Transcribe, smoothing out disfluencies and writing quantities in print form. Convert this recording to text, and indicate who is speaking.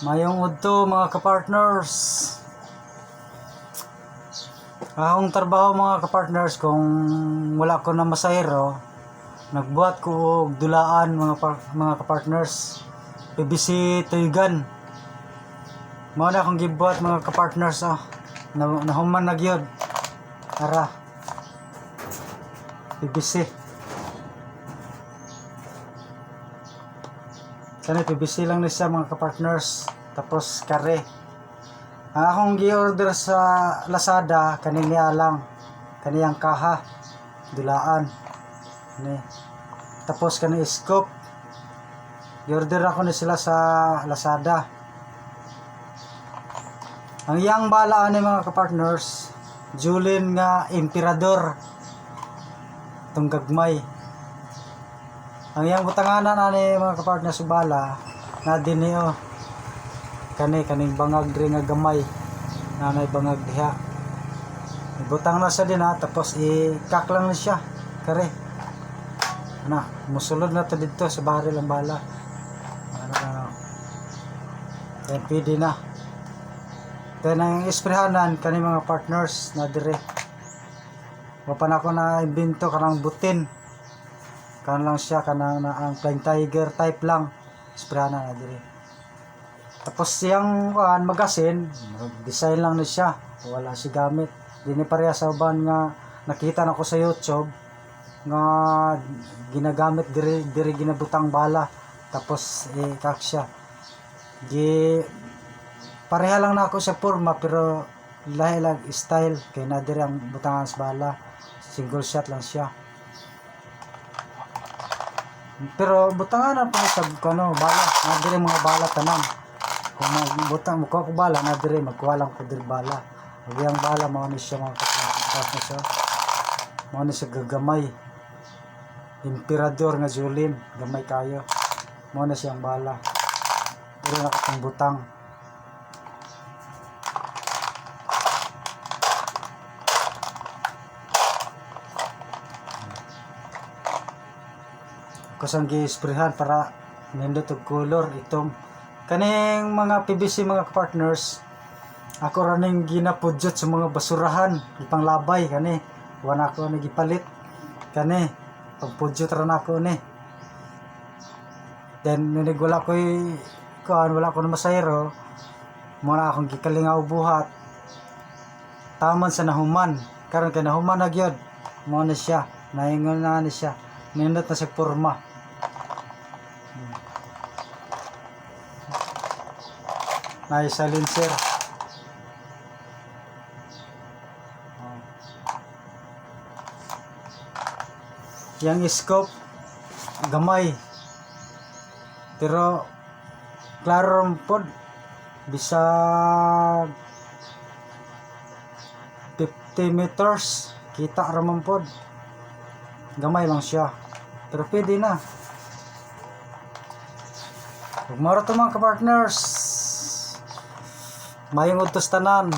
Speaker 1: Mayong udto mga kapartners. Akong trabaho mga kapartners, kung wala ko na masayro, nagbuhat ko og dulaan mga kapartners. PVC tuygan. Mao na akong gibuhat mga kapartners. Nahuman na gyud. Ara. PVC. Kani PVC lang ni siya mga kapartners. Tapos kare. Ang akong gi-order sa Lazada kaniya lang. Kaniyang kaha. Dulaan. Ni. Tapos kani scoop. I-order ako ni sila sa Lazada. Ang iyang bala ni mga kapartners, Julin nga Emperador. Itong gagmay. Ang iyang butanganan ani mga kapartners bala na dinio. Kaning bangag diri nga gamay. Nanay bangag diha. Ibutang na siya din tapos i-kak lang na siya. Kare. Musulod na to dito sa baril ang bala. Yan pwede na. Then ang isprehanan kani mga partners na dire. Wapan ako na imbento kanang butin. Kan lang siya kanang ang Flying Tiger type lang. Isprehanan na dire. Tapos siyang magasin, design lang na siya. Wala si gamit. Dini pareha sa uban nga nakita nako sa YouTube nga ginagamit diri ginabutang bala. Tapos kak siya. Pareha lang na ako sa forma pero lahi lang style kay na diri ang butangan sa bala. Single shot lang siya. Pero butangan pa sa bala, na diri mga bala tanan. Kung magbutang mo ko bala na diri magkuha lang ko diri bala. Ug yang bala mao ni siya mga kapatid siya. Mao ni siya gagamay. Emperador nga Julin, gamay kayo. Mao na siyang bala. Diri na akong butang. Kusang gi-sprayhan para nindot og color itong kaning mga PVC mga partners. Ako ra ning ginapudyot sa mga basurahan, ipanglabay kani. Wala ko na gipalit. Kani pagpudyot ra nako ni. Then ninig wala ko na masayro. Muna akong gikalingaw buhat. Taman sa nahuman. Karon kay nahuman na gyud. Mao na siya. Naingon na ni siya. Nindot na sa porma. Silencer. Yang scope gamay. Pero klaro pod bisa 50 meters kita ramon pod. Gamay lang siya. Pero pwede na. Ug maro to mga kapartners. Mayong udtos tanan.